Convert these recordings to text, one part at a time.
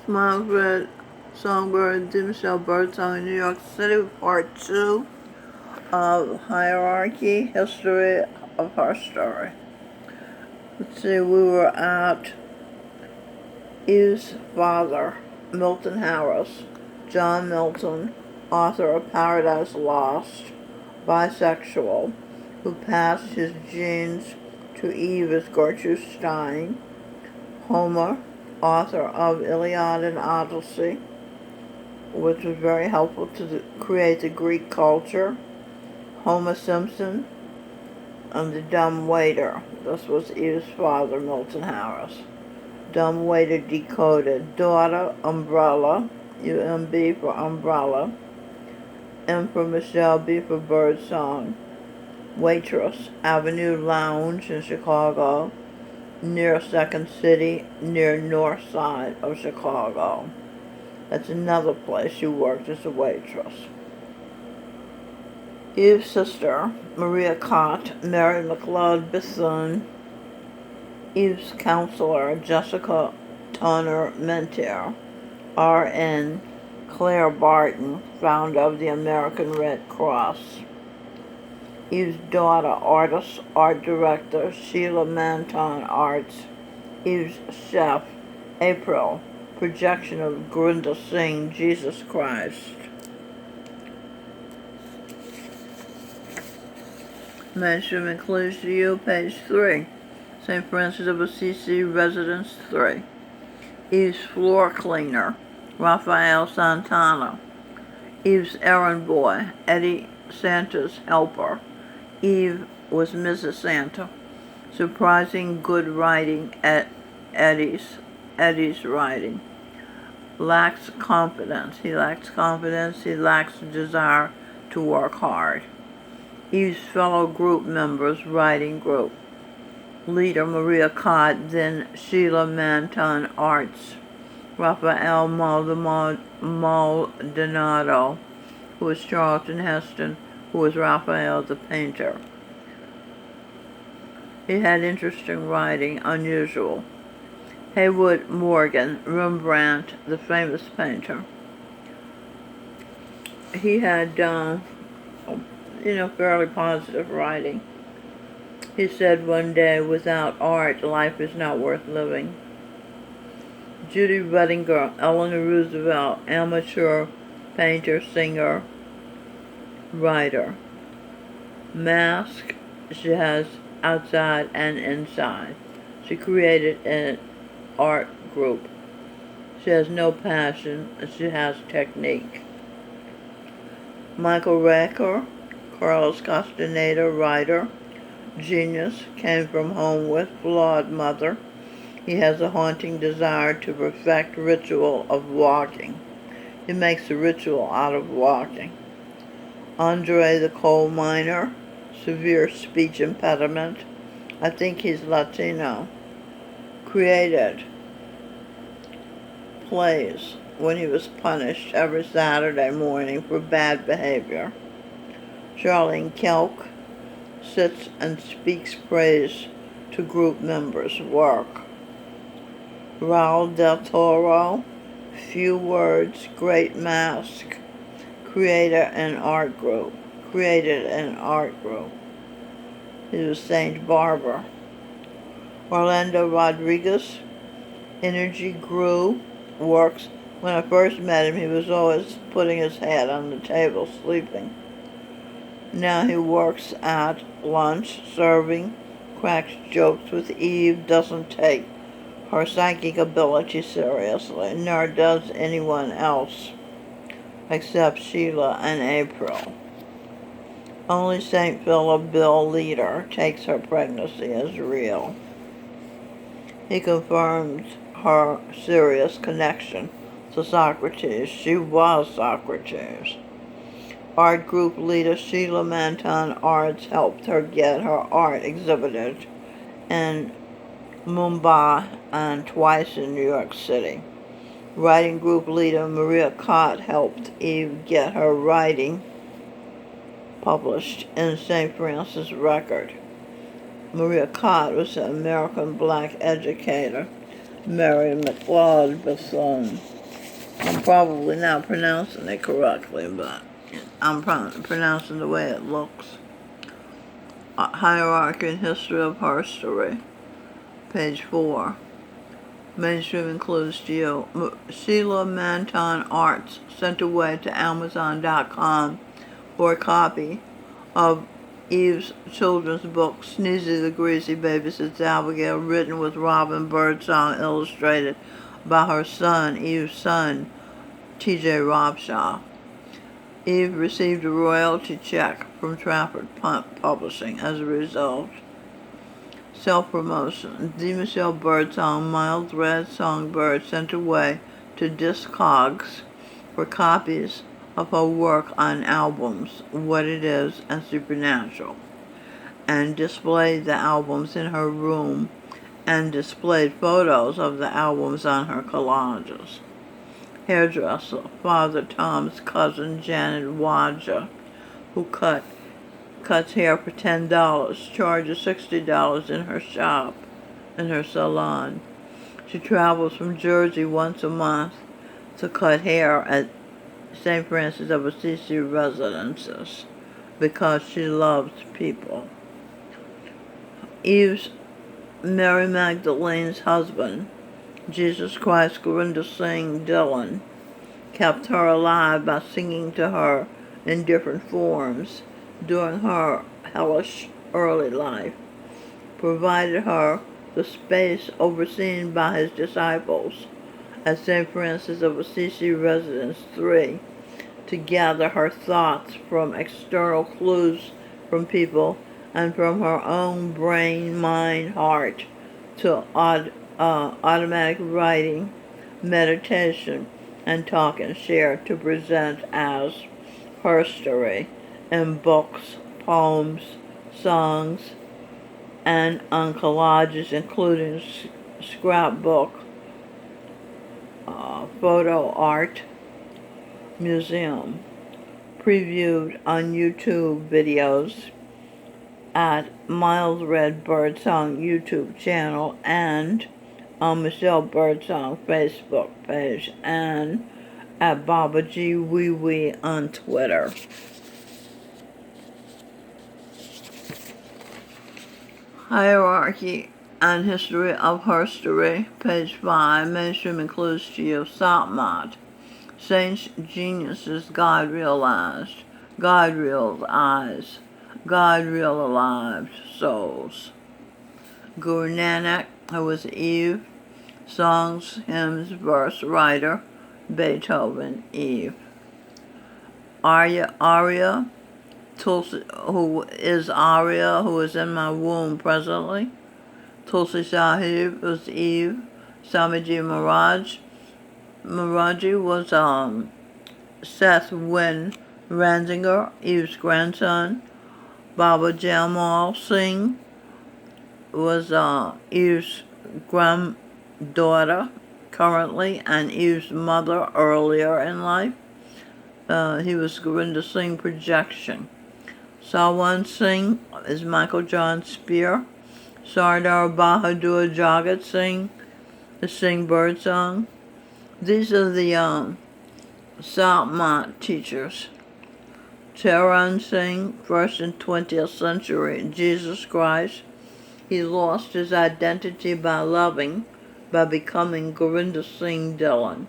Margaret Songbird, Michelle Birdsong, New York City, Part 2 of Hierarchy, History of Herstory. Let's see, we were at Eve's father, Milton Harris, John Milton, author of Paradise Lost, bisexual, who passed his genes to Eve as Gertrude Stein. Homer, author of Iliad and Odyssey, which was very helpful to create the Greek culture. Homer Simpson, and the dumb waiter. This was Eve's father, Milton Harris. Dumb waiter decoded. Daughter, umbrella, UMB for umbrella. M for Michelle, B for birdsong. Waitress, Avenue Lounge in Chicago, near Second City, near North Side of Chicago. That's another place she worked as a waitress. Eve's sister, Maria Cott, Mary McLeod Bethune. Eve's counselor, Jessica Toner Mentier, R.N. Claire Barton, founder of the American Red Cross. Eve's daughter, artist, art director, Sheila Manton Arts. Eve's chef, April, projection of Gurinder Singh, Jesus Christ. Mainstream includes to you, page 3. St. Francis of Assisi, Residence 3. Eve's floor cleaner, Rafael Santana. Eve's errand boy, Eddie Santa's helper. Eve was Mrs. Santa. Surprising good writing at Eddie's writing. Lacks confidence. He lacks confidence. He lacks desire to work hard. Eve's fellow group members, writing group. Leader Maria Cott, then Sheila Manton Arts. Rafael Maldonado, who was Charlton Heston, who was Raphael the painter. He had interesting writing, unusual. Haywood Morgan, Rembrandt, the famous painter. He had, fairly positive writing. He said one day, without art, life is not worth living. Judy Redinger, Eleanor Roosevelt, amateur painter, singer, writer. Mask she has outside and inside. She created an art group. She has no passion, she has technique. Michael Raker, Carlos Castaneda, writer, genius, came from home with flawed mother. He has a haunting desire to perfect ritual of walking. He makes a ritual out of walking. Andre the coal miner, severe speech impediment. I think he's Latino. Created plays when he was punished every Saturday morning for bad behavior. Charlene Kelk sits and speaks praise to group members' work. Raul del Toro, few words, great mask, created an art group. He was Saint Barbara. Orlando Rodriguez, energy grew, works. When I first met him, he was always putting his head on the table, sleeping. Now he works at lunch, serving, cracks jokes with Eve, doesn't take her psychic ability seriously, nor does anyone else except Sheila and April. Only St. Philip Bill Leader takes her pregnancy as real. He confirms her serious connection to Socrates. She was Socrates. Art group leader Sheila Manton Arts helped her get her art exhibited in Mumbai and twice in New York City. Writing group leader Maria Cott helped Eve get her writing published in St. Francis Record. Maria Cott was an American black educator. Mary McLeod Bethune. I'm probably not pronouncing it correctly, but I'm pronouncing the way it looks. Hierarchy and History of Herstory, page 4. Mainstream includes Sheila Manton Arts sent away to Amazon.com for a copy of Eve's children's book, Sneezy the Greasy Babysits Abigail, written with Robin Birdsong, illustrated by her son, Eve's son, T.J. Robshaw. Eve received a royalty check from Trafford Publishing as a result. Self-promotion. D. Michelle Birdsong, Mild Red Songbird, sent away to Discogs for copies of her work on albums, What It Is and Supernatural, and displayed the albums in her room and displayed photos of the albums on her collages. Hairdresser. Father Tom's cousin Janet Wadja, who cuts hair for $10, charges $60 in her shop, in her salon. She travels from Jersey once a month to cut hair at St. Francis of Assisi residences because she loves people. Eve's Mary Magdalene's husband, Jesus Christ Gorinda Singh Dillon, kept her alive by singing to her in different forms during her hellish early life, provided her the space overseen by his disciples at St. Francis of Assisi Residence 3 to gather her thoughts from external clues from people and from her own brain, mind, heart to automatic writing, meditation, and talk and share to present as Herstory in books, poems, songs, and on collages, including scrapbook, photo art, museum. Previewed on YouTube videos at Mild Red Birdsong YouTube channel and on Michelle Birdsong Facebook page and at Baba G Wee Wee on Twitter. Hierarchy and History of Herstory, page 5. Mainstream includes Geo Satmat. Saints, geniuses, God realized, God real eyes, God realized souls. Guru Nanak, who was Eve, songs, hymns, verse writer, Beethoven, Eve. Arya, Tulsi, who is in my womb presently. Tulsi Sahib was Eve. Swamiji Maharaji was Seth Win Ransinger, Eve's grandson. Baba Jamal Singh was Eve's granddaughter currently and Eve's mother earlier in life. He was Gorinda Singh projection. Sawan Singh is Michael John Spear. Sardar Bahadur Jagat Singh is Singh Birdsong. These are the Satmat teachers. Charan Singh, first and 20th century, Jesus Christ. He lost his identity by becoming Gorinda Singh Dillon,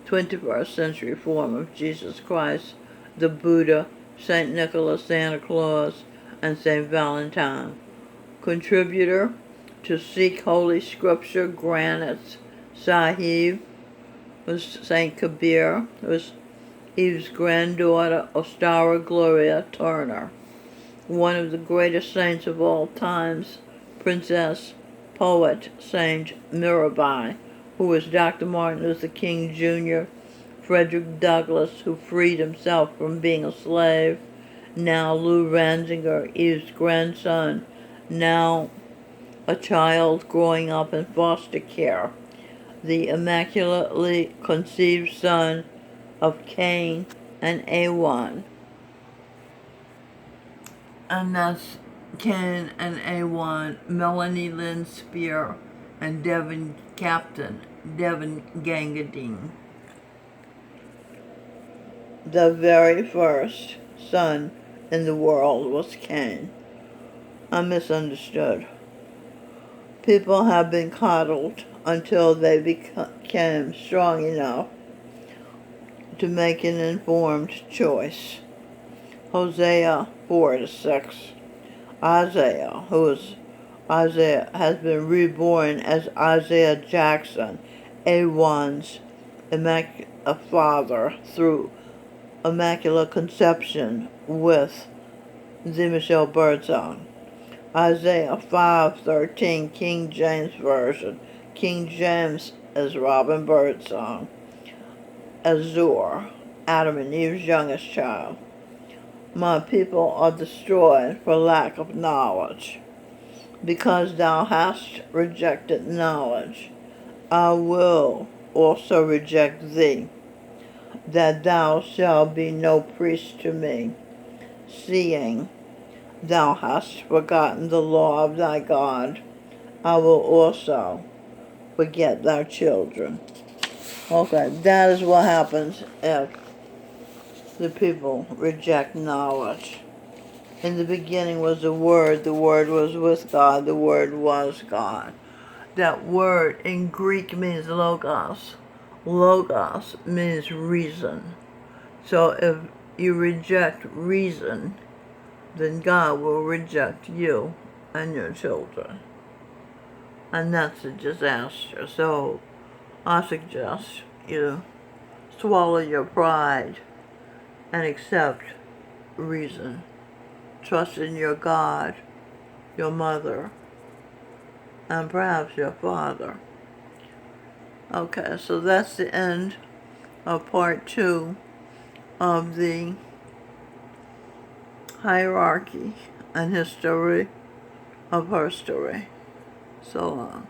21st century form of Jesus Christ, the Buddha, St. Nicholas, Santa Claus, and St. Valentine. Contributor to Sikh Holy Scripture, Granite Sahib, was St. Kabir, was Eve's granddaughter, Ostara Gloria Turner. One of the greatest saints of all times, Princess Poet Saint Mirabai, who was Dr. Martin Luther King Jr., Frederick Douglass, who freed himself from being a slave, now Lou Ransinger, Eve's grandson, now a child growing up in foster care, the immaculately conceived son of Cain and Awan. And that's Cain and Awan, Melanie Lynn Spear, and Devin Gangadine. The very first son in the world was Cain. I misunderstood. People have been coddled until they became strong enough to make an informed choice. Hosea 4-6. Isaiah has been reborn as Isaiah Jackson, A1's a father through Immaculate Conception with the Michelle Birdsong. Isaiah 5:13, King James Version. King James is Robin Birdsong. Azur, Adam and Eve's youngest child. My people are destroyed for lack of knowledge. Because thou hast rejected knowledge, I will also reject thee, that thou shalt be no priest to me, seeing thou hast forgotten the law of thy God. I will also forget thy children. Okay, that is what happens if the people reject knowledge. In the beginning was the Word was with God, the Word was God. That word in Greek means logos. Logos means reason. So if you reject reason, then God will reject you and your children. And that's a disaster. So I suggest you swallow your pride and accept reason. Trust in your God, your mother, and perhaps your father. Okay, so that's the end of part 2 of the hierarchy and history of Herstory. So long.